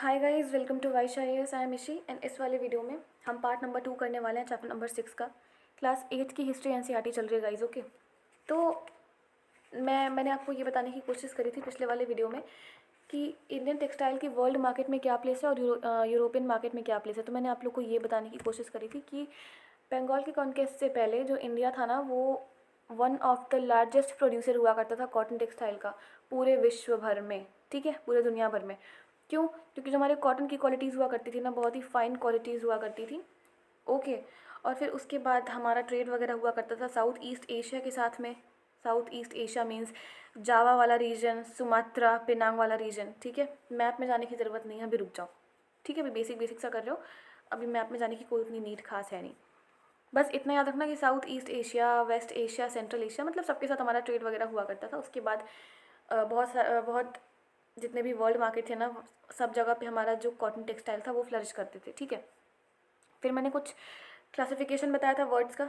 Hi guys, welcome to Wish IAS. I am Ishi and इस वाले video में हम पार्ट नंबर 2 करने वाले हैं, चैप्टर नंबर 6 का। क्लास 8 की हिस्ट्री एनसीईआरटी चल रही है गाइस। ओके, तो मैंने आपको ये बताने की कोशिश करी थी पिछले वाले वीडियो में कि इंडियन टेक्सटाइल की वर्ल्ड मार्केट में क्या प्लेस है और यूरोपियन मार्केट में क्या प्लेस है। तो मैंने आप लोग को ये बताने की कोशिश करी थी कि बंगाल की कॉन्क्वेस्ट से पहले जो इंडिया था ना, वो one of the largest producer हुआ करता था कॉटन टेक्सटाइल का पूरे विश्व भर में। ठीक है, पूरे दुनिया भर में। क्यों? क्योंकि जो हमारे कॉटन की क्वालिटीज़ हुआ करती थी ना, बहुत ही फाइन क्वालिटीज़ हुआ करती थी। ओके, और फिर उसके बाद हमारा ट्रेड वगैरह हुआ करता था साउथ ईस्ट एशिया के साथ में। साउथ ईस्ट एशिया मीन्स जावा वाला रीजन, सुमात्रा, पेनांग वाला रीजन। ठीक है, मैप में जाने की ज़रूरत नहीं है, अभी रुक जाओ। ठीक है, अभी बेसिक सा कर रहे हो, अभी मैप में जाने की कोई उतनी नीड खास है नहीं। बस इतना याद रखना कि south east Asia, west Asia, central Asia, मतलब सबके साथ हमारा ट्रेड वगैरह हुआ करता था। उसके बाद बहुत जितने भी वर्ल्ड मार्केट थे ना, सब जगह पे हमारा जो कॉटन टेक्सटाइल था वो फ्लरिश करते थे। ठीक है, फिर मैंने कुछ क्लासिफिकेशन बताया था वर्ड्स का,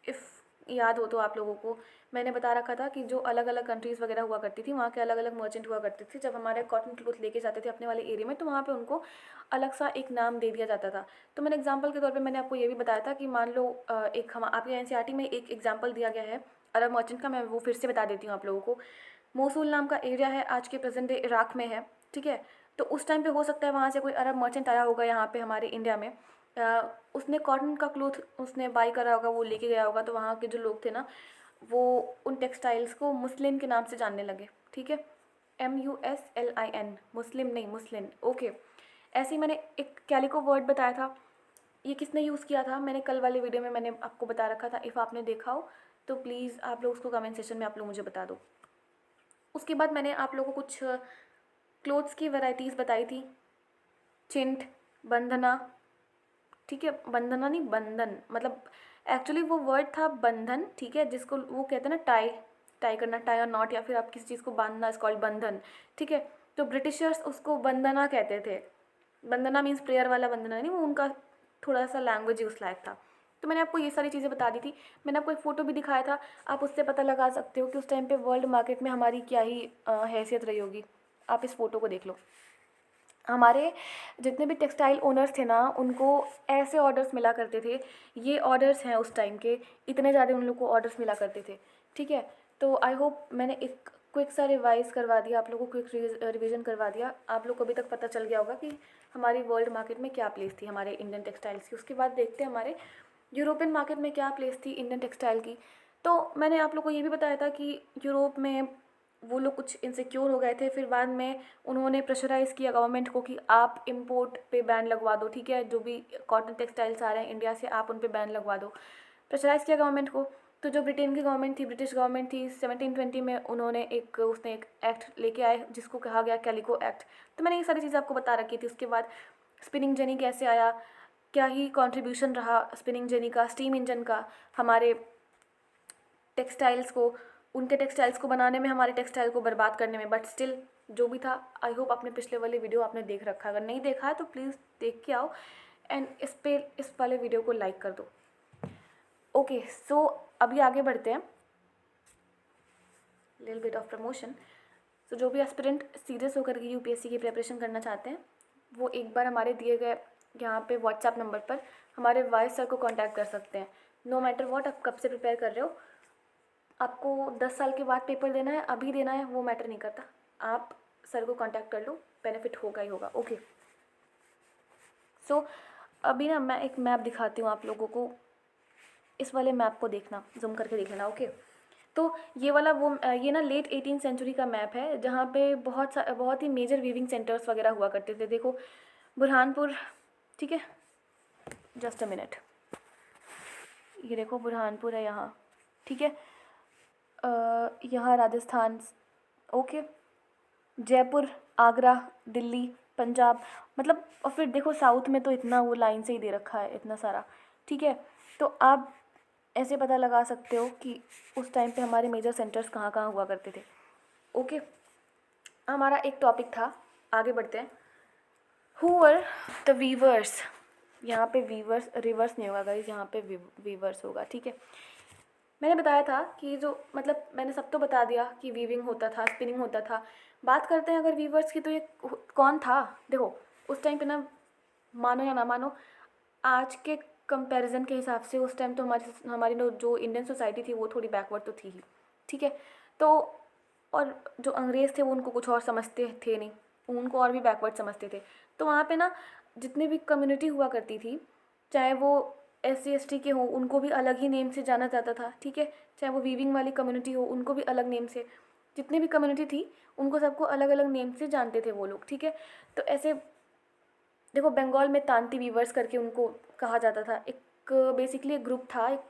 इफ़ याद हो तो आप लोगों को। मैंने बता रखा था कि जो अलग अलग कंट्रीज़ वगैरह हुआ करती थी, वहाँ के अलग अलग मर्चेंट हुआ करते थे। जब हमारे कॉटन क्लोथ लेके जाते थे अपने वाले एरिया में, तो वहाँ पे उनको अलग सा एक नाम दे दिया जाता था। तो मैंने एग्जांपल के तौर पे मैंने आपको ये भी बताया था कि मान लो एक हम आपके एनसीईआरटी में एक एग्जांपल दिया गया है अरब मर्चेंट का। मैं वो फिर से बता देती हूँ आप लोगों को। मोसूल नाम का एरिया है, आज के प्रेजेंट डे इराक में है। ठीक है, तो उस टाइम पे हो सकता है वहाँ से कोई अरब मर्चेंट आया होगा यहाँ पे हमारे इंडिया में। उसने कॉटन का क्लोथ उसने बाई करा होगा, वो लेके गया होगा। तो वहाँ के जो लोग थे ना, वो उन टेक्सटाइल्स को मुस्लिम के नाम से जानने लगे। ठीक है, MUSLIN, मुस्लिम नहीं, मुस्लिम। ओके, ऐसे ही मैंने एक कैलिको वर्ड बताया था। ये किसने यूज़ किया था? मैंने कल वाले वीडियो में मैंने आपको बता रखा था। इफ़ आपने देखा हो तो प्लीज़ आप लोग उसको कमेंट सेशन में आप लोग मुझे बता दो। उसके बाद मैंने आप लोगों को कुछ क्लोथ्स की वैरायटीज़ बताई थी। चिंट, बंधना। ठीक है, बंधना नहीं, बंधन, मतलब एक्चुअली वो वर्ड था बंधन। ठीक है, जिसको वो कहते हैं ना टाई, टाई करना, टाई और नॉट, या फिर आप किसी चीज़ को बांधना, इज कॉल्ड बंधन। ठीक है, तो ब्रिटिशर्स उसको बंदना कहते थे। बंदना मीन्स प्रेयर वाला बंदना नहीं, वो उनका थोड़ा सा लैंग्वेज यूज लायक था। तो मैंने आपको ये सारी चीज़ें बता दी थी। मैंने आपको एक फ़ोटो भी दिखाया था, आप उससे पता लगा सकते हो कि उस टाइम पे वर्ल्ड मार्केट में हमारी क्या ही हैसियत रही होगी। आप इस फ़ोटो को देख लो। हमारे जितने भी टेक्सटाइल ओनर्स थे ना, उनको ऐसे ऑर्डर्स मिला करते थे। ये ऑर्डर्स हैं उस टाइम के, इतने ज़्यादा उन लोग को ऑर्डर्स मिला करते थे। ठीक है, तो आई होप मैंने एक क्विक सा रिवाइज़ करवा दिया आप लोगों को, क्विक रिवीजन करवा दिया। आप लोग को अभी तक पता चल गया होगा कि हमारी वर्ल्ड मार्केट में क्या प्लेस थी हमारे इंडियन टेक्सटाइल्स की। उसके बाद देखते हैं हमारे यूरोपियन मार्केट में क्या प्लेस थी इंडियन टेक्सटाइल की। तो मैंने आप लोग को ये भी बताया था कि यूरोप में वो लोग कुछ इनसिक्योर हो गए थे। फिर बाद में उन्होंने प्रेशराइज़ किया गवर्नमेंट को कि आप इंपोर्ट पे बैन लगवा दो। ठीक है, जो भी कॉटन टेक्सटाइल्स आ रहे हैं इंडिया से, आप उन पे बैन लगवा दो। प्रेशराइज़ किया गवर्नमेंट को। तो जो ब्रिटेन की गवर्नमेंट थी, ब्रिटिश गवर्नमेंट थी, 1720 में उन्होंने उसने एक एक्ट लेके आए जिसको कहा गया कैलिको एक्ट। तो मैंने ये सारी चीज़ें आपको बता रखी थी। उसके बाद स्पिनिंग जेनी कैसे आया, क्या ही कंट्रीब्यूशन रहा स्पिनिंग जेनी का, स्टीम इंजन का, हमारे टेक्सटाइल्स को, उनके टेक्सटाइल्स को बनाने में, हमारे टेक्सटाइल को बर्बाद करने में। बट स्टिल जो भी था, आई होप आपने पिछले वाले वीडियो आपने देख रखा है। अगर नहीं देखा है तो प्लीज़ देख के आओ एंड इस वाले वीडियो को लाइक कर दो। ओके, सो अभी आगे बढ़ते हैं। Little bit of promotion. तो जो भी एस्पिरेंट सीरियस होकर के यूपीएससी की प्रिपरेशन करना चाहते हैं, वो एक बार हमारे दिए गए यहाँ पे व्हाट्सएप नंबर पर हमारे वाइस सर को कांटेक्ट कर सकते हैं। नो मैटर व्हाट आप कब से प्रिपेयर कर रहे हो, आपको 10 साल के बाद पेपर देना है, अभी देना है, वो मैटर नहीं करता। आप सर को कांटेक्ट कर लो, बेनिफिट होगा ही होगा। ओके, सो अभी ना मैं एक मैप दिखाती हूँ आप लोगों को। इस वाले मैप को देखना, जूम करके देख लेना। ओके, तो ये वाला वो ये ना लेट 18वीं सेंचुरी का मैप है, जहाँ पे बहुत ही मेजर वीविंग सेंटर्स वगैरह हुआ करते थे। देखो बुरहानपुर, ठीक है, जस्ट अ मिनट, ये देखो बुरहानपुर है यहाँ। ठीक है, यहाँ राजस्थान, ओके, जयपुर, आगरा, दिल्ली, पंजाब, मतलब, और फिर देखो साउथ में तो इतना वो लाइन से ही दे रखा है, इतना सारा। ठीक है, तो आप ऐसे पता लगा सकते हो कि उस टाइम पे हमारे मेजर सेंटर्स कहाँ कहाँ हुआ करते थे। ओके, हमारा एक टॉपिक था, आगे बढ़ते हैं। Who were the weavers. यहाँ पे वीवर्स रिवर्स नहीं होगा गाइस, यहाँ पे वीवर्स होगा। ठीक है, मैंने बताया था कि जो, मतलब मैंने सब तो बता दिया कि वीविंग होता था, स्पिनिंग होता था। बात करते हैं अगर वीवर्स की, तो ये कौन था। देखो उस टाइम पे ना, मानो या ना मानो, आज के कंपैरिजन के हिसाब से उस टाइम तो हमारी जो इंडियन सोसाइटी थी वो थोड़ी बैकवर्ड तो थी ही, ठीक है। तो और जो अंग्रेज़ थे वो उनको कुछ और समझते थे नहीं, उनको और भी बैकवर्ड समझते थे। तो वहाँ पे ना जितने भी कम्युनिटी हुआ करती थी, चाहे वो SC ST के हों, उनको भी अलग ही नेम से जाना जाता था, ठीक है। चाहे वो वीविंग वाली कम्युनिटी हो, उनको भी अलग नेम से, जितने भी कम्युनिटी थी उनको सबको अलग अलग नेम से जानते थे वो लोग, ठीक है। तो ऐसे देखो, बंगाल में तांती वीवर्स करके उनको कहा जाता था। एक बेसिकली एक ग्रुप था, एक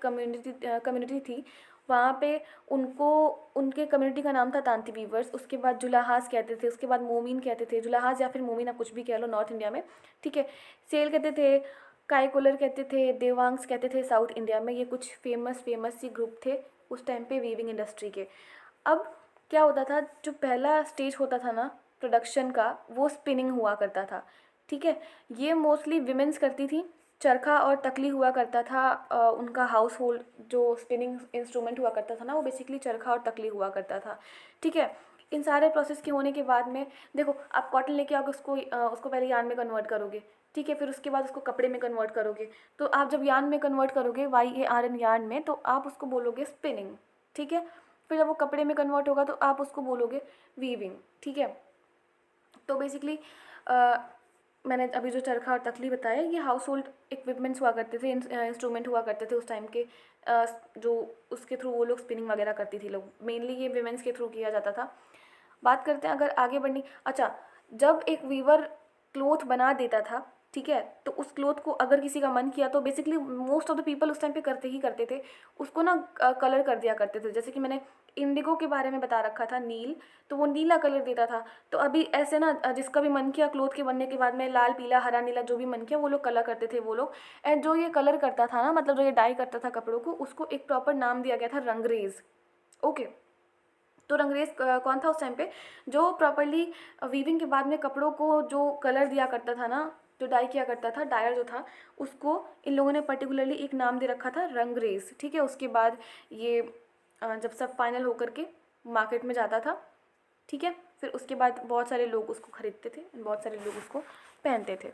कम्युनिटी थी वहाँ पे। उनको, उनके कम्युनिटी का नाम था तांती वीवर्स। उसके बाद जुलाहास कहते थे, उसके बाद मोमीन कहते थे, जुलाहास या फिर मोमीन, आप कुछ भी कह लो नॉर्थ इंडिया में, ठीक है। सेल कहते थे, काईकोलर कहते थे, देवांग्स कहते थे साउथ इंडिया में। ये कुछ फेमस सी ग्रुप थे उस टाइम पे वीविंग इंडस्ट्री के। अब क्या होता था, जो पहला स्टेज होता था ना प्रोडक्शन का, वो स्पिनिंग हुआ करता था, ठीक है। ये मोस्टली विमेंस करती थी। चरखा और तकली हुआ करता था उनका हाउस होल्ड, जो स्पिनिंग इंस्ट्रूमेंट हुआ करता था ना, वो बेसिकली चरखा और तकली हुआ करता था, ठीक है। इन सारे प्रोसेस के होने के बाद में देखो, आप कॉटन लेके आओगे, उसको पहले यार्न में कन्वर्ट करोगे, ठीक है। फिर उसके बाद उसको कपड़े में कन्वर्ट करोगे। तो आप जब यार्न में कन्वर्ट करोगे, YARN यार्न में, तो आप उसको बोलोगे स्पिनिंग, ठीक है। फिर जब वो कपड़े में कन्वर्ट होगा तो आप उसको बोलोगे वीविंग, ठीक है। तो बेसिकली मैंने अभी जो चरखा और तकली बताया, ये हाउस होल्ड इक्विपमेंट्स हुआ करते थे, इंस्ट्रूमेंट हुआ करते थे उस टाइम के, जो उसके थ्रू वो लोग स्पिनिंग वगैरह करती थी लोग। मेनली ये विमेंस के थ्रू किया जाता था। बात करते हैं अगर आगे बढ़नी, अच्छा, जब एक वीवर क्लोथ बना देता था, ठीक है, तो उस क्लोथ को अगर किसी का मन किया तो basically most of the people उस टाइम पे करते थे, उसको ना कलर कर दिया करते थे। जैसे कि मैंने इंडिगो के बारे में बता रखा था, नील, तो वो नीला कलर देता था। तो अभी ऐसे ना जिसका भी मन किया क्लोथ के बनने के बाद में, लाल, पीला, हरा, नीला, जो भी मन किया वो लोग कलर करते थे वो लोग। एंड जो ये कलर करता था ना, मतलब जो ये डाई करता था कपड़ों को, उसको एक प्रॉपर नाम दिया गया था, रंगरेज, ओके। तो रंगरेज कौन था उस टाइम पे, जो प्रॉपरली वीविंग के बाद में कपड़ों को जो कलर दिया करता था ना, जो डाई किया करता था, डायर जो था, उसको इन लोगों ने पर्टिकुलरली एक नाम दे रखा था, रंगरेज, ठीक है। उसके बाद ये जब सब फाइनल होकर के मार्केट में जाता था, ठीक है, फिर उसके बाद बहुत सारे लोग उसको खरीदते थे, बहुत सारे लोग उसको पहनते थे।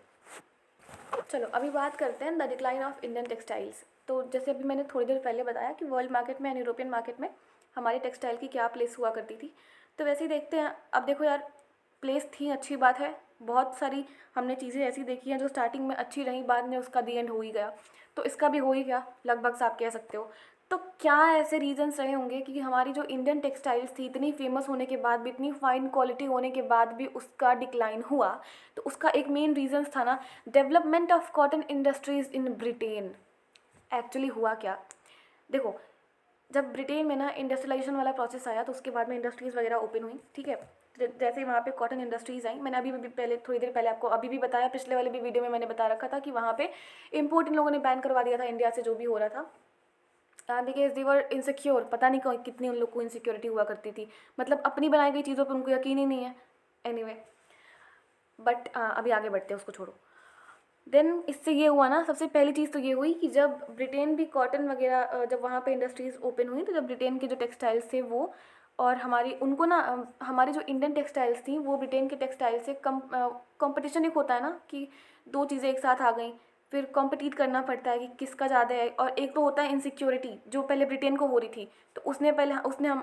चलो अभी बात करते हैं the decline of Indian textiles. तो जैसे अभी मैंने थोड़ी देर पहले बताया कि वर्ल्ड मार्केट में एंड यूरोपियन मार्केट में हमारी टेक्सटाइल की क्या प्लेस हुआ करती थी, तो वैसे ही देखते हैं। अब देखो यार, प्लेस थी, अच्छी बात है, बहुत सारी हमने चीज़ें ऐसी देखी हैं जो स्टार्टिंग में अच्छी रही, बाद में उसका दी एंड हो ही गया, तो इसका भी हो ही गया लगभग से, आप कह सकते हो। तो क्या ऐसे रीजंस रहे होंगे कि हमारी जो इंडियन टेक्सटाइल्स थी, इतनी फेमस होने के बाद भी, इतनी फाइन क्वालिटी होने के बाद भी उसका डिक्लाइन हुआ? तो उसका एक मेन रीजंस था ना, development of cotton industries in Britain. Actually हुआ क्या, देखो, जब ब्रिटेन में ना इंडस्ट्रियलाइजेशन वाला प्रोसेस आया, तो उसके बाद में इंडस्ट्रीज़ वगैरह ओपन हुई, ठीक है। जैसे वहाँ पे कॉटन इंडस्ट्रीज़ आई, मैंने अभी भी पहले, थोड़ी देर पहले आपको अभी भी बताया, पिछले वाले भी वीडियो में मैंने बता रखा था कि वहाँ पे इम्पोर्ट इन लोगों ने बैन करवा दिया था इंडिया से, जो भी हो रहा था, बिकॉज दे वर इनसिक्योर। पता नहीं कितनी उन लोग को इनसिक्योरिटी हुआ करती थी, मतलब अपनी बनाई गई चीज़ों पर उनको यकीन ही नहीं है। एनीवे, बट अभी आगे बढ़ते हैं, उसको छोड़ो। देन इससे ये हुआ ना, सबसे पहली चीज़ तो ये हुई कि जब ब्रिटेन भी कॉटन वगैरह, जब वहाँ पे इंडस्ट्रीज़ ओपन हुई, तो जब ब्रिटेन के जो टेक्सटाइल्स थे वो, और हमारी उनको ना हमारी जो इंडियन टेक्सटाइल्स थी वो ब्रिटेन के टेक्सटाइल से कंपटीशन एक होता है ना, कि दो चीज़ें एक साथ आ गई, फिर कॉम्पिटिट करना पड़ता है कि किसका ज़्यादा है। और एक तो होता है इनसिक्योरिटी, जो पहले ब्रिटेन को हो रही थी, तो उसने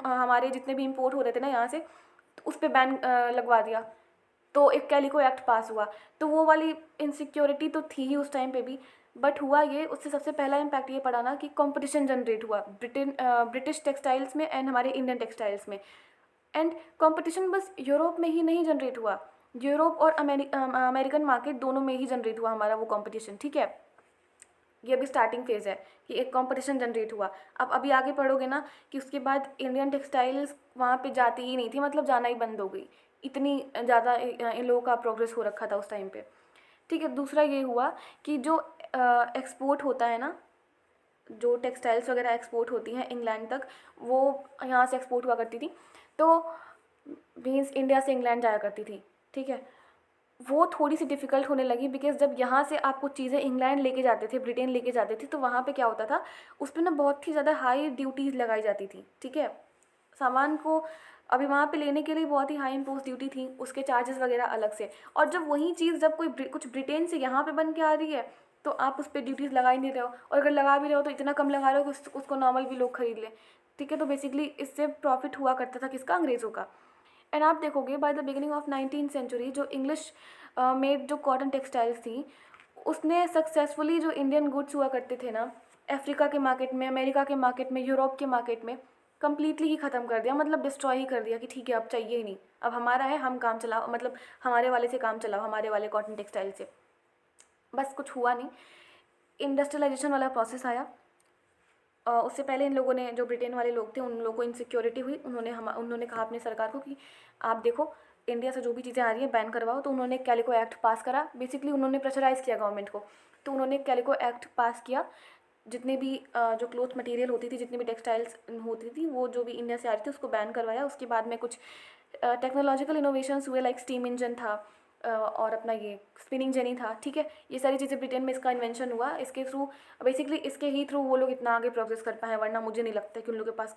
हमारे जितने भी इम्पोर्ट हो रहे थे ना यहाँ से, तो उस पर बैन लगवा दिया। तो एक कैलिको एक्ट पास हुआ, तो वो वाली इनसिक्योरिटी तो थी ही उस टाइम पे भी। बट हुआ ये, उससे सबसे पहला इम्पैक्ट ये पड़ा ना कि कंपटीशन जनरेट हुआ ब्रिटिश टेक्सटाइल्स में एंड हमारे इंडियन टेक्सटाइल्स में। एंड कंपटीशन बस यूरोप में ही नहीं जनरेट हुआ, यूरोप और अमेरिकन मार्केट दोनों में ही जनरेट हुआ हमारा वो कंपटीशन, ठीक है। ये अभी स्टार्टिंग फेज़ है कि एक कंपटीशन जनरेट हुआ। अब अभी आगे पढ़ोगे ना कि उसके बाद इंडियन टेक्सटाइल्स वहाँ पे जाती ही नहीं थी, मतलब जाना ही बंद हो गई, इतनी ज़्यादा इन लोगों का प्रोग्रेस हो रखा था उस टाइम पे, ठीक है। दूसरा ये हुआ कि जो एक्सपोर्ट होता है ना, जो टेक्सटाइल्स वगैरह एक्सपोर्ट होती हैं इंग्लैंड तक, वो यहाँ से एक्सपोर्ट हुआ करती थी, तो मीन्स इंडिया से इंग्लैंड जाया करती थी, ठीक है। वो थोड़ी सी डिफ़िकल्ट होने लगी, बिकॉज़ जब यहाँ से आप कुछ चीज़ें इंग्लैंड लेके जाते थे, ब्रिटेन लेके जाते थे, तो वहाँ पे क्या होता था, उस पे ना बहुत ही ज़्यादा हाई ड्यूटीज़ लगाई जाती थी, ठीक है। सामान को अभी वहाँ पे लेने के लिए बहुत ही हाई इम्पोज ड्यूटी थी, उसके चार्जेस वगैरह अलग से। और जब वही चीज़ जब कोई कुछ ब्रिटेन से यहाँ पे बन के आ रही है तो आप उस पर ड्यूटीज़ लगा ही नहीं रहे हो, और अगर लगा भी रहे हो तो इतना कम लगा रहे हो कि उसको नॉर्मल भी लोग खरीद लें। ठीक है, तो बेसिकली इससे प्रॉफिट हुआ करता था किसका, अंग्रेज़ों का। एंड आप देखोगे by the beginning of 19th century जो इंग्लिश मेड जो कॉटन टेक्सटाइल्स थी, उसने सक्सेसफुली जो इंडियन गुड्स हुआ करते थे ना, अफ्रीका के मार्केट में, अमेरिका के मार्केट में, यूरोप के मार्केट में कम्प्लीटली ही ख़त्म कर दिया, मतलब डिस्ट्रॉय ही कर दिया कि ठीक है अब चाहिए ही नहीं, अब हमारा है, हम काम चलाओ, मतलब हमारे वाले से काम चलाओ, हमारे वाले कॉटन टेक्सटाइल से। बस कुछ हुआ नहीं, इंडस्ट्रियलाइजेशन वाला प्रोसेस आया। उससे पहले इन लोगों ने, जो ब्रिटेन वाले लोग थे, उन लोगों को इनसिक्योरिटी हुई, उन्होंने कहा अपनी सरकार को कि आप देखो इंडिया से जो भी चीज़ें आ रही हैं बैन करवाओ। तो उन्होंने कैलिको एक्ट पास करा, बेसिकली उन्होंने प्रेशराइज़ किया गवर्नमेंट को। तो उन्होंने कैलिको एक्ट पास किया, जितने भी जो क्लोथ मटेरियल होती थी, जितनी भी टेक्सटाइल्स होती थी, वो जो भी इंडिया से आ रही थी उसको बैन करवाया। उसके बाद में कुछ टेक्नोलॉजिकल इनोवेशंस हुए, लाइक स्टीम इंजन था और अपना ये स्पिनिंग जेनी था। ठीक है, ये सारी चीज़ें ब्रिटेन में इसका इन्वेंशन हुआ, इसके थ्रू बेसिकली इसके ही थ्रू वो लोग इतना आगे प्रोग्रेस कर पाए, वरना मुझे नहीं लगता कि उन लोगों के पास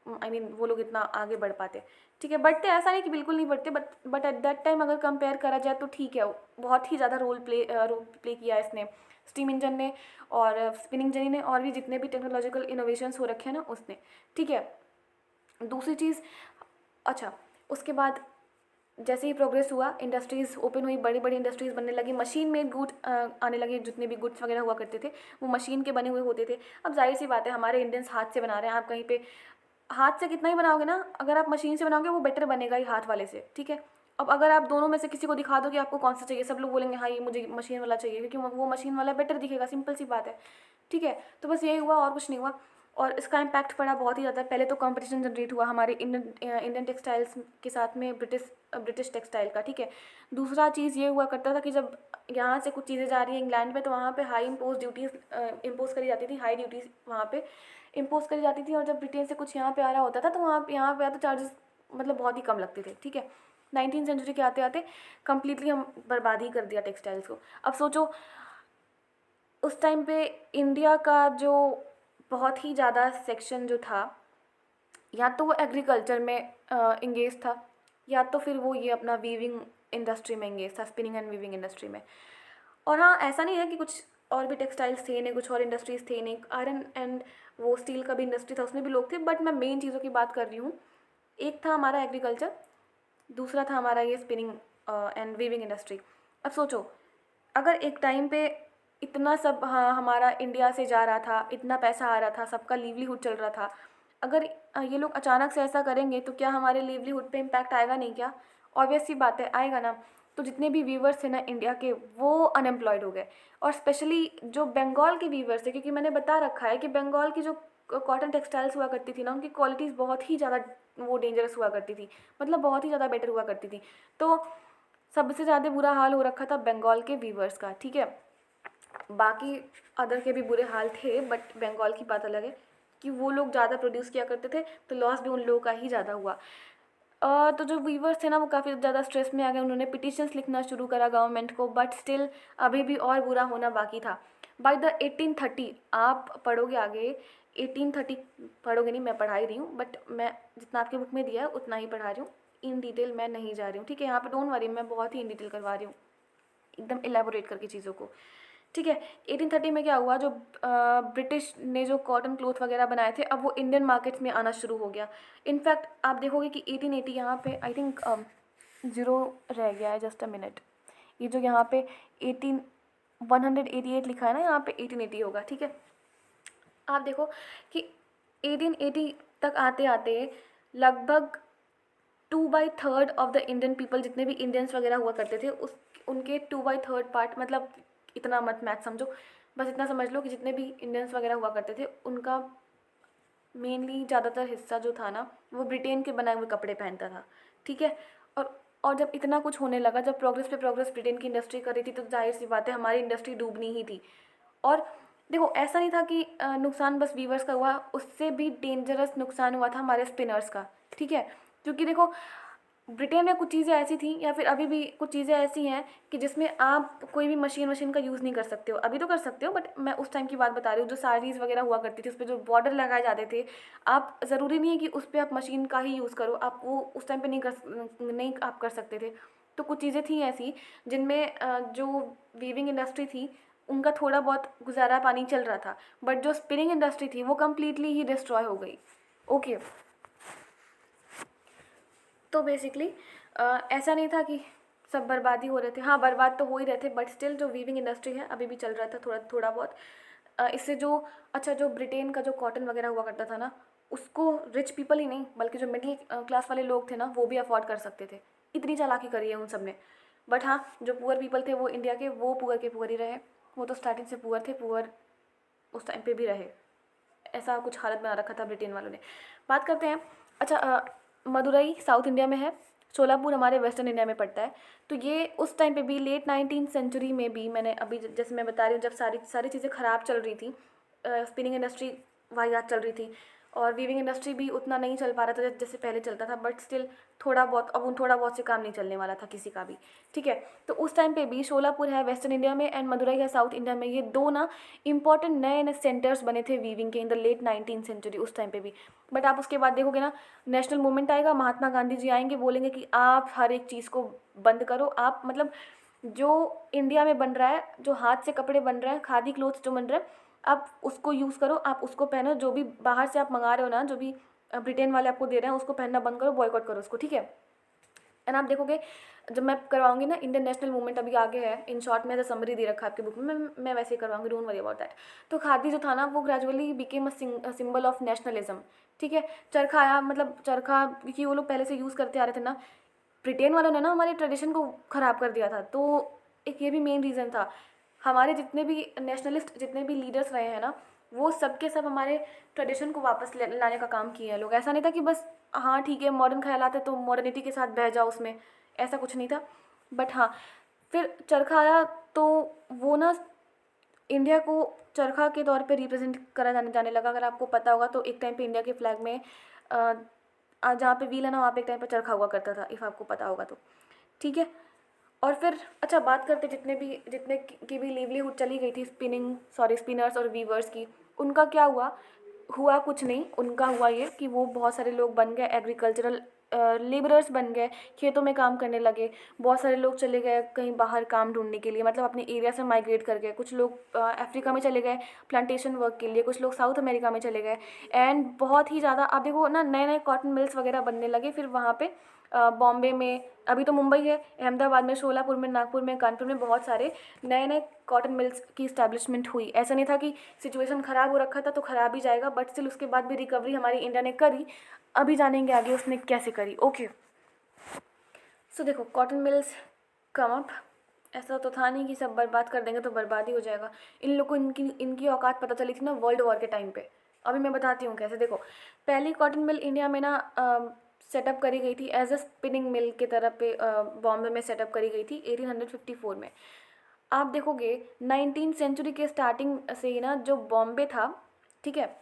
वो लोग इतना आगे बढ़ पाते। ठीक है, बढ़ते ऐसा नहीं कि बिल्कुल नहीं बढ़ते, बट एट दैट टाइम अगर कंपेयर करा जाए तो ठीक है, बहुत ही ज़्यादा रोल प्ले किया इसने, स्टीम इंजन ने और स्पिनिंग जेनी ने, और भी जितने भी टेक्नोलॉजिकल इनोवेशंस हो रखे हैं ना उसने। ठीक है, दूसरी चीज़, अच्छा उसके बाद जैसे ही प्रोग्रेस हुआ, इंडस्ट्रीज़ ओपन हुई, बड़ी बड़ी इंडस्ट्रीज़ बनने लगी, मशीन मेड गुड आने लगे, जितने भी गुड्स वगैरह हुआ करते थे वो मशीन के बने हुए होते थे। अब जाहिर सी बात है हमारे इंडियंस हाथ से बना रहे हैं, आप कहीं पे हाथ से कितना ही बनाओगे ना, अगर आप मशीन से बनाओगे वो बेटर बनेगा ही हाथ वाले से। ठीक है, अब अगर आप दोनों में से किसी को दिखा दो कि आपको कौन सा चाहिए, सब लोग बोलेंगे हाँ ये मुझे मशीन वाला चाहिए, क्योंकि वो मशीन वाला बेटर दिखेगा, सिंपल सी बात है। ठीक है, तो बस यही हुआ और कुछ नहीं हुआ, और इसका इम्पैक्ट पड़ा बहुत ही ज़्यादा। पहले तो कंपटीशन जनरेट हुआ हमारे इंडियन टेक्सटाइल्स के साथ में ब्रिटिश टेक्सटाइल का। ठीक है, दूसरा चीज़ ये हुआ करता था कि जब यहाँ से कुछ चीज़ें जा रही हैं इंग्लैंड में, तो वहाँ पे हाई इम्पोज ड्यूटीज़ इम्पोज करी जाती थी, हाई ड्यूटीज़ वहाँ पे इम्पोज करी जाती थी। और जब ब्रिटेन से कुछ यहाँ पे आ रहा होता था तो यहाँ पे आते चार्जेस मतलब बहुत ही कम लगते थे। ठीक है, 19th सेंचुरी के आते आते कम्प्लीटली हम बर्बाद ही कर दिया टेक्सटाइल्स को। अब सोचो उस टाइम पे इंडिया का जो बहुत ही ज़्यादा सेक्शन जो था, या तो वो एग्रीकल्चर में इंगेज था, या तो फिर वो ये अपना वीविंग इंडस्ट्री में इंगेज था, स्पिनिंग एंड वीविंग इंडस्ट्री में। और हाँ, ऐसा नहीं है कि कुछ और भी टेक्सटाइल्स थे नहीं, कुछ और इंडस्ट्रीज़ थे नहीं, आयरन एंड वो स्टील का भी इंडस्ट्री था, उसमें भी लोग थे, बट मैं मेन चीज़ों की बात कर रही हूँ। एक था हमारा एग्रीकल्चर, दूसरा था हमारा ये स्पिनिंग एंड वीविंग इंडस्ट्री। अब सोचो अगर एक टाइम पे इतना सब, हाँ, हमारा इंडिया से जा रहा था, इतना पैसा आ रहा था, सबका लिवलीहुड चल रहा था, अगर ये लोग अचानक से ऐसा करेंगे तो क्या हमारे लिवलीहुड पे इम्पैक्ट आएगा नहीं क्या? ऑब्वियस सी बात है, आएगा ना। तो जितने भी वीवर्स थे ना इंडिया के, वो अनएम्प्लॉयड हो गए। और स्पेशली जो बंगाल के वीवर्स थे, क्योंकि मैंने बता रखा है कि बंगाल की जो कॉटन टेक्सटाइल्स हुआ करती थी ना, उनकी क्वालिटीज़ बहुत ही ज़्यादा वो डेंजरस हुआ करती थी, मतलब बहुत ही ज़्यादा बेटर हुआ करती थी। तो सबसे ज़्यादा बुरा हाल हो रखा था बंगाल के वीवर्स का। ठीक है, बाकी अदर के भी बुरे हाल थे, बट बंगाल की बात अलग है कि वो लोग ज़्यादा प्रोड्यूस किया करते थे, तो लॉस भी उन लोगों का ही ज़्यादा हुआ। तो जो वीवर्स थे ना वो काफ़ी ज़्यादा स्ट्रेस में आ गए, उन्होंने पिटिशंस लिखना शुरू करा गवर्नमेंट को, बट स्टिल अभी भी और बुरा होना बाकी था। बाय द 1830 आप पढ़ोगे आगे, 1830 पढ़ोगे नहीं, मैं पढ़ा ही रही हूँ, बट मैं जितना आपके बुक में दिया है उतना ही पढ़ा रही हूँ, इन डिटेल मैं नहीं जा रही हूँ। ठीक है, यहाँ पे डोंट वरी, मैं बहुत ही इन डिटेल करवा रही हूँ, एकदम एलेबोरेट करके चीज़ों को। ठीक है, 1830 में क्या हुआ, जो ब्रिटिश ने जो कॉटन क्लोथ वगैरह बनाए थे, अब वो इंडियन मार्केट्स में आना शुरू हो गया। इनफैक्ट आप देखोगे कि 1880 यहाँ पे आई थिंक ज़ीरो रह गया है, जस्ट अ मिनट, ये जो यहाँ पे 188 लिखा है ना, यहाँ पे 1880 होगा। ठीक है, आप देखो कि 1880 तक आते आते लगभग 2/3 ऑफ द इंडियन पीपल, जितने भी इंडियंस वगैरह हुआ करते थे, उस उनके 2/3 पार्ट, मतलब इतना मत मैथ समझो, बस इतना समझ लो कि जितने भी इंडियंस वगैरह हुआ करते थे उनका मेनली ज़्यादातर हिस्सा जो था ना वो ब्रिटेन के बनाए हुए कपड़े पहनता था। ठीक है, और जब इतना कुछ होने लगा, जब प्रोग्रेस पे प्रोग्रेस ब्रिटेन की इंडस्ट्री कर रही थी, तो जाहिर सी बात है हमारी इंडस्ट्री डूबनी ही थी। और देखो ऐसा नहीं था कि नुकसान बस वीवर्स का हुआ, उससे भी डेंजरस नुकसान हुआ था हमारे स्पिनर्स का। ठीक है, क्योंकि देखो ब्रिटेन में कुछ चीज़ें ऐसी थी या फिर अभी भी कुछ चीज़ें ऐसी हैं कि जिसमें आप कोई भी मशीन का यूज़ नहीं कर सकते हो। अभी तो कर सकते हो, बट मैं उस टाइम की बात बता रही हूँ, जो साड़ीज़ वगैरह हुआ करती थी उस पे जो बॉर्डर लगाए जाते थे, आप ज़रूरी नहीं है कि उस पर आप मशीन का ही यूज़ करो, आप वो उस टाइम पे नहीं आप कर सकते थे। तो कुछ चीज़ें थी ऐसी जिनमें जो वीविंग इंडस्ट्री थी उनका थोड़ा बहुत गुजारा पानी चल रहा था, बट जो स्पिनिंग इंडस्ट्री थी वो कम्प्लीटली ही डिस्ट्रॉय हो गई। ओके, तो बेसिकली ऐसा नहीं था कि सब बर्बादी हो रहे थे, हाँ बर्बाद तो हो ही रहे थे, बट स्टिल जो वीविंग इंडस्ट्री है अभी भी चल रहा था थोड़ा थोड़ा बहुत। इससे जो अच्छा जो ब्रिटेन का जो कॉटन वगैरह हुआ करता था ना, उसको रिच पीपल ही नहीं बल्कि जो मिडिल क्लास वाले लोग थे ना वो भी अफोर्ड कर सकते थे। इतनी चालाकी करी है उन सब ने। बट हाँ, जो पुअर पीपल थे वो इंडिया के वो पुअर के पुअर ही रहे। वो तो स्टार्टिंग से पुअर थे, पुअर उस टाइम पे भी रहे। ऐसा कुछ हालत बना रखा था ब्रिटेन वालों ने। बात करते हैं, अच्छा मदुरई साउथ इंडिया में है, सोलापुर हमारे वेस्टर्न इंडिया में पड़ता है। तो ये उस टाइम पे भी लेट 19th सेंचुरी में भी, मैंने अभी जैसे मैं बता रही हूँ, जब सारी सारी चीज़ें ख़राब चल रही थी, स्पिनिंग इंडस्ट्री वाहियात चल रही थी और वीविंग इंडस्ट्री भी उतना नहीं चल पा रहा था जैसे पहले चलता था, बट स्टिल थोड़ा बहुत, अब उन थोड़ा बहुत से काम नहीं चलने वाला था किसी का भी। ठीक है, तो उस टाइम पे भी शोलापुर है वेस्टर्न इंडिया में एंड मदुरई है साउथ इंडिया में। ये दो ना इंपॉर्टेंट नए नए सेंटर्स बने थे वीविंग के in the late 19th century उस टाइम पे भी। बट आप उसके बाद देखोगे ना, नेशनल मूवमेंट आएगा, महात्मा गांधी जी आएंगे, बोलेंगे कि आप हर एक चीज़ को बंद करो। आप मतलब जो इंडिया में बन रहा है, जो हाथ से कपड़े बन रहे हैं, खादी क्लोथ्स जो बन रहे हैं, आप उसको यूज़ करो, आप उसको पहनो। जो भी बाहर से आप मंगा रहे हो ना, जो भी ब्रिटेन वाले आपको दे रहे हैं, उसको पहनना बंद करो, बॉयकॉट करो उसको। ठीक है, एंड आप देखोगे जब मैं करवाऊंगी ना, इंडियन नेशनल मूवमेंट अभी आगे है, इन शॉर्ट में समरी दे रखा है आपकी बुक में, मैं वैसे ही करवाऊंगी, डोंट वरी अबाउट दैट। तो खादी जो था ना वो gradually became a symbol of nationalism. ठीक है, चरखा आया, मतलब चरखा क्योंकि वो लोग पहले से यूज़ करते आ रहे थे ना, ब्रिटेन वालों ने ना हमारे ट्रेडिशन को ख़राब कर दिया था। तो एक ये भी मेन रीज़न था। हमारे जितने भी नेशनलिस्ट, जितने भी लीडर्स रहे हैं ना, वो सब के सब हमारे ट्रेडिशन को वापस लाने का काम किए हैं लोग। ऐसा नहीं था कि बस हाँ ठीक है मॉडर्न ख्यालात है तो मॉडर्निटी के साथ बह जाओ उसमें, ऐसा कुछ नहीं था। बट हाँ, फिर चरखा आया तो वो ना इंडिया को चरखा के तौर पे रिप्रेजेंट करा जाने लगा। अगर आपको पता होगा तो एक टाइम पे इंडिया के फ्लैग में जहाँ पे व्हील है ना, वहाँ पे एक टाइम पे चरखा हुआ करता था, इफ़ आपको पता होगा तो। ठीक है, और फिर अच्छा बात करते जितने की भी लिवलीहुड चली गई थी स्पिनर्स और वीवर्स की, उनका क्या हुआ? हुआ कुछ नहीं। उनका हुआ ये कि वो बहुत सारे लोग बन गए एग्रीकल्चरल लेबरर्स बन गए, खेतों में काम करने लगे। बहुत सारे लोग चले गए कहीं बाहर काम ढूंढने के लिए, मतलब अपने एरिया से माइग्रेट कर गए। कुछ लोग अफ्रीका में चले गए प्लांटेशन वर्क के लिए, कुछ लोग साउथ अमेरिका में चले गए। एंड बहुत ही ज़्यादा आप देखो ना, नए नए कॉटन मिल्स वगैरह बनने लगे। फिर वहाँ पे बॉम्बे में, अभी तो मुंबई है, अहमदाबाद में, शोलापुर में, नागपुर में, कानपुर में बहुत सारे नए नए कॉटन मिल्स की इस्टेब्लिशमेंट हुई। ऐसा नहीं था कि सिचुएशन ख़राब हो रखा था तो ख़राब ही जाएगा, बट स्टिल उसके बाद भी रिकवरी हमारी इंडिया ने करी। अभी जानेंगे आगे उसने कैसे करी। ओके, सो देखो कॉटन मिल्स कम अप, ऐसा तो था नहीं कि सब बर्बाद कर देंगे तो बर्बाद ही हो जाएगा। इन लोग को इनकी इनकी औकात पता चली थी ना वर्ल्ड वॉर के टाइम पे। अभी मैं बताती हूँ कैसे। देखो, पहली कॉटन मिल इंडिया में ना सेटअप करी गई थी एज अ स्पिनिंग मिल के तरफ पे, बॉम्बे में सेटअप करी गई थी 1854 में। आप देखोगे 19th सेंचुरी के स्टार्टिंग से ही ना जो बॉम्बे था, ठीक है,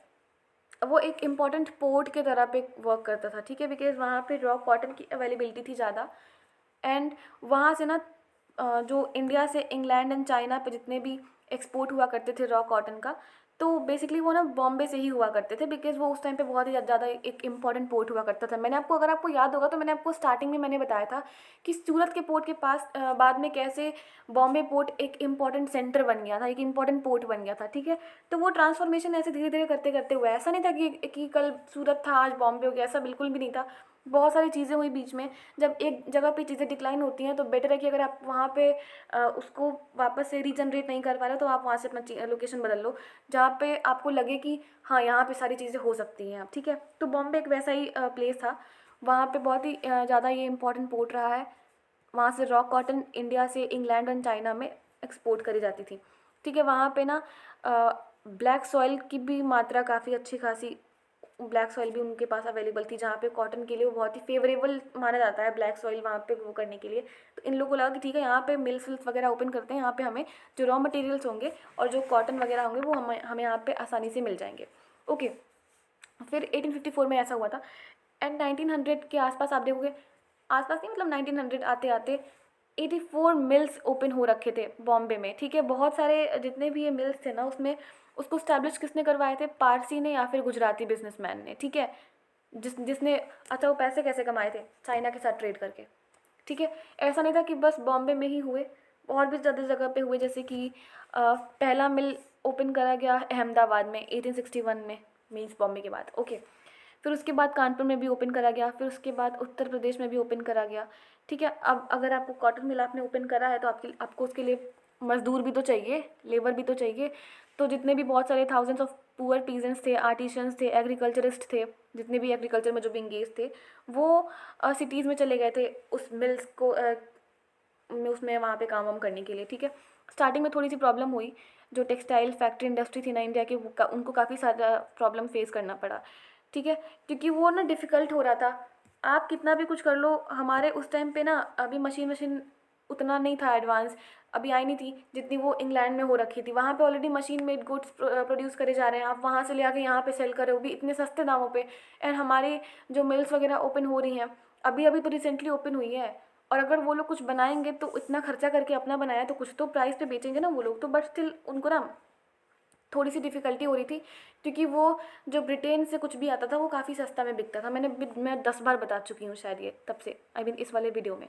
वो एक इम्पॉर्टेंट पोर्ट के तरह पे वर्क करता था। ठीक है, बिकॉज वहाँ पे रॉ कॉटन की अवेलेबिलिटी थी ज़्यादा। एंड वहाँ से ना जो इंडिया से इंग्लैंड एंड चाइना पे जितने भी एक्सपोर्ट हुआ करते थे रॉ कॉटन का, तो बेसिकली वो ना बॉम्बे से ही हुआ करते थे, बिकॉज वो उस टाइम पे बहुत ही ज़्यादा एक इंपॉर्टेंट पोर्ट हुआ करता था। मैंने आपको, अगर आपको याद होगा तो मैंने आपको स्टार्टिंग में मैंने बताया था कि सूरत के पोर्ट के पास बाद में कैसे बॉम्बे पोर्ट एक इम्पॉर्टेंट सेंटर बन गया था, एक इम्पॉर्टेंट पोर्ट बन गया था। ठीक है, तो वो ट्रांसफॉर्मेशन ऐसे धीरे धीरे करते करते हुआ, ऐसा नहीं था कि कल सूरत था आज बॉम्बे हो गया, ऐसा बिल्कुल भी नहीं था। बहुत सारी चीज़ें हुई बीच में। जब एक जगह पे चीज़ें डिक्लाइन होती हैं तो बेटर है कि अगर आप वहाँ पे उसको वापस से रीजनरेट नहीं कर पा रहे तो आप वहाँ से अपना लोकेशन बदल लो, जहाँ पे आपको लगे कि हाँ यहाँ पे सारी चीज़ें हो सकती हैं। आप ठीक है, तो बॉम्बे एक वैसा ही प्लेस था। वहाँ पे बहुत ही ज़्यादा ये इंपॉर्टेंट पोर्ट रहा है। वहाँ से रॉ कॉटन इंडिया से इंग्लैंड एंड चाइना में एक्सपोर्ट करी जाती थी। ठीक है, वहाँ पे ना ब्लैक सॉइल की भी मात्रा काफ़ी अच्छी खासी, ब्लैक सॉइल भी उनके पास अवेलेबल थी, जहाँ पे कॉटन के लिए वो बहुत ही फेवरेबल माना जाता है ब्लैक सॉइल वहाँ पे वो करने के लिए। तो इन लोगों को लगा कि ठीक है यहाँ पे मिल्स विल्स वगैरह ओपन करते हैं, यहाँ पे हमें जो रॉ मटेरियल्स होंगे और जो कॉटन वगैरह होंगे वो हमें यहाँ पे आसानी से मिल जाएंगे। ओके, फिर 1854 में ऐसा हुआ था। एंड 1900 के आसपास आप देखोगे आसपास नहीं, मतलब 1900 आते आते 84 मिल्स ओपन हो रखे थे बॉम्बे में, ठीक है। बहुत सारे जितने भी ये मिल्स थे ना, उसमें उसको स्टैब्लिश किसने करवाए थे? पारसी ने या फिर गुजराती बिजनेसमैन ने, ठीक है। जिसने अच्छा, वो पैसे कैसे कमाए थे? चाइना के साथ ट्रेड करके, ठीक है। ऐसा नहीं था कि बस बॉम्बे में ही हुए, और भी ज़्यादा जगह पे हुए। जैसे कि पहला मिल ओपन करा गया अहमदाबाद में 1861 में, मीन्स बॉम्बे के बाद, ओके। फिर उसके बाद कानपुर में भी ओपन करा गया, फिर उसके बाद उत्तर प्रदेश में भी ओपन करा गया, ठीक है। अब अगर आपको कॉटन मिल आपने ओपन करा है तो आपको उसके लिए मजदूर भी तो चाहिए, लेबर भी तो चाहिए। तो जितने भी बहुत सारे थाउजेंड्स ऑफ पुअर पीजेंट्स थे, आर्टिशंस थे, एग्रीकल्चरिस्ट थे, जितने भी एग्रीकल्चर में जो भी इंगेज थे, वो सिटीज़ में चले गए थे उस मिल्स को उसमें वहाँ पे काम वाम करने के लिए, ठीक है। स्टार्टिंग में थोड़ी सी प्रॉब्लम हुई, जो टेक्सटाइल फैक्ट्री इंडस्ट्री थी ना इंडिया की, उनको काफ़ी सारा प्रॉब्लम फेस करना पड़ा, ठीक है। क्योंकि वो ना डिफ़िकल्ट हो रहा था। आप कितना भी कुछ कर लो, हमारे उस टाइम पे ना अभी मशीन उतना नहीं था एडवांस, अभी आई नहीं थी जितनी वो इंग्लैंड में हो रखी थी। वहाँ पे already machine made goods produce करे जा रहे हैं, आप वहाँ से ले आके यहाँ पे सेल कर रहे हो भी इतने सस्ते दामों पे। एंड हमारी जो मिल्स वगैरह ओपन हो रही हैं, अभी अभी तो रिसेंटली ओपन हुई है, और अगर वो लोग कुछ बनाएंगे तो इतना खर्चा करके अपना बनाया तो कुछ तो प्राइस पे बेचेंगे ना वो लोग तो, बट स्टिल उनको ना थोड़ी सी डिफ़िकल्टी हो रही थी, क्योंकि वो जो ब्रिटेन से कुछ भी आता था वो काफ़ी सस्ता में बिकता था। मैं 10 बार बता चुकी हूँ शायद ये, तब से आई मीन इस वाले वीडियो में,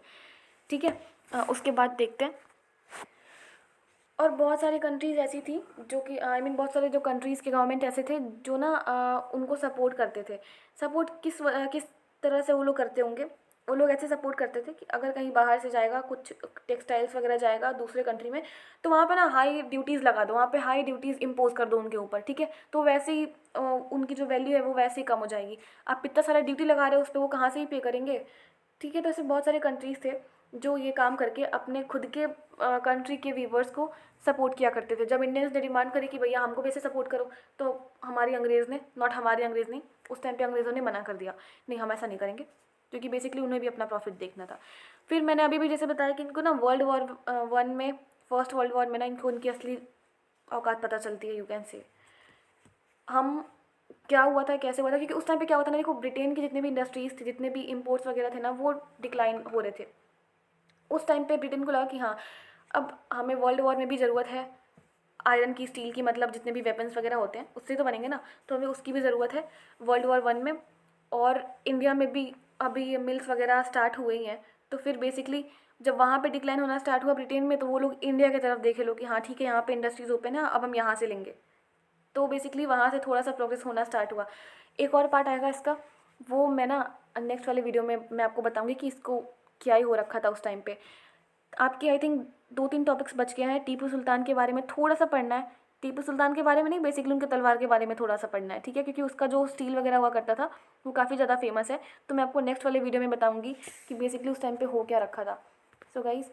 ठीक है। उसके बाद देखते हैं। और बहुत सारी कंट्रीज़ ऐसी थी जो कि आई मीन बहुत सारे जो कंट्रीज़ के गवर्नमेंट ऐसे थे जो ना उनको सपोर्ट करते थे। सपोर्ट किस तरह से वो लोग करते होंगे? वो लोग ऐसे सपोर्ट करते थे कि अगर कहीं बाहर से जाएगा कुछ टेक्सटाइल्स वगैरह जाएगा दूसरे कंट्री में, तो वहाँ पे ना हाई ड्यूटीज़ लगा दो, वहाँ पे हाई ड्यूटीज़ इम्पोज कर दो उनके ऊपर, ठीक है। तो वैसे ही उनकी जो वैल्यू है वो वैसे ही कम हो जाएगी। आप इतना सारा ड्यूटी लगा रहे हो उस पर, वो कहाँ से ही पे करेंगे, ठीक है। तो ऐसे बहुत सारे कंट्रीज़ थे जो ये काम करके अपने खुद के कंट्री के वीवर्स को सपोर्ट किया करते थे। जब इंडियंस ने डिमांड करी कि भैया हमको भी ऐसे सपोर्ट करो, तो हमारी अंग्रेज़ ने, नॉट हमारी अंग्रेज़ नहीं, उस टाइम पे अंग्रेज़ों ने मना कर दिया, नहीं हम ऐसा नहीं करेंगे, क्योंकि बेसिकली उन्हें भी अपना प्रॉफिट देखना था। फिर मैंने अभी भी जैसे बताया कि इनको ना वर्ल्ड वॉर वन में, फर्स्ट वर्ल्ड वॉर में ना इनको उनकी असली औकात पता चलती है, यू कैन से। हम क्या हुआ था, कैसे हुआ था, क्योंकि उस टाइम पे क्या होता था ना, देखो ब्रिटेन की जितने भी इंडस्ट्रीज़ थे, जितने भी इम्पोर्ट्स वगैरह थे ना, वो डिक्लाइन हो रहे थे। उस टाइम पे ब्रिटेन को लगा कि हाँ अब हमें वर्ल्ड वॉर में भी ज़रूरत है आयरन की, स्टील की, मतलब जितने भी वेपन्स वगैरह होते हैं उससे तो बनेंगे ना, तो हमें उसकी भी ज़रूरत है वर्ल्ड वॉर वन में। और इंडिया में भी अभी मिल्स वगैरह स्टार्ट हुए ही हैं, तो फिर बेसिकली जब वहाँ पे डिक्लाइन होना स्टार्ट हुआ ब्रिटेन में, तो वो लोग इंडिया की तरफ देखे लो कि हाँ ठीक है यहाँ पे इंडस्ट्रीज़ ओपन है, अब हम यहाँ से लेंगे। तो बेसिकली वहाँ से थोड़ा सा प्रोग्रेस होना स्टार्ट हुआ। एक और पार्ट आएगा इसका, वो मैं ना नेक्स्ट वाले वीडियो में मैं आपको बताऊँगी कि इसको क्या ही हो रखा था उस टाइम पे। आपके आई थिंक 2-3 टॉपिक्स बच गए हैं। टीपू सुल्तान के बारे में थोड़ा सा पढ़ना है, टीपू सुल्तान के बारे में नहीं, बेसिकली उनके तलवार के बारे में थोड़ा सा पढ़ना है, ठीक है, क्योंकि उसका जो स्टील वगैरह हुआ करता था वो काफ़ी ज़्यादा फेमस है। तो मैं आपको नेक्स्ट वाले वीडियो में बताऊँगी कि बेसिकली उस टाइम पे हो क्या रखा था। सो गाइज़,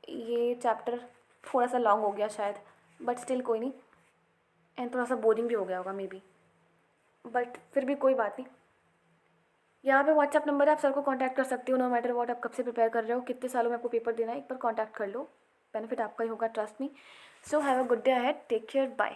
ये चैप्टर थोड़ा सा लॉन्ग हो गया शायद, बट स्टिल कोई नहीं, एंड थोड़ा सा बोरिंग भी हो गया होगा मे बी, बट फिर भी कोई बात नहीं। यहाँ पे व्हाट्सअप नंबर है, आप सर को कांटेक्ट कर सकते हो, नो मैटर व्हाट आप कब से प्रिपेयर कर रहे हो, कितने सालों में आपको पेपर देना है, एक बार कांटेक्ट कर लो, बेनिफिट आपका ही होगा, trust me. So have a good day ahead, take care, bye.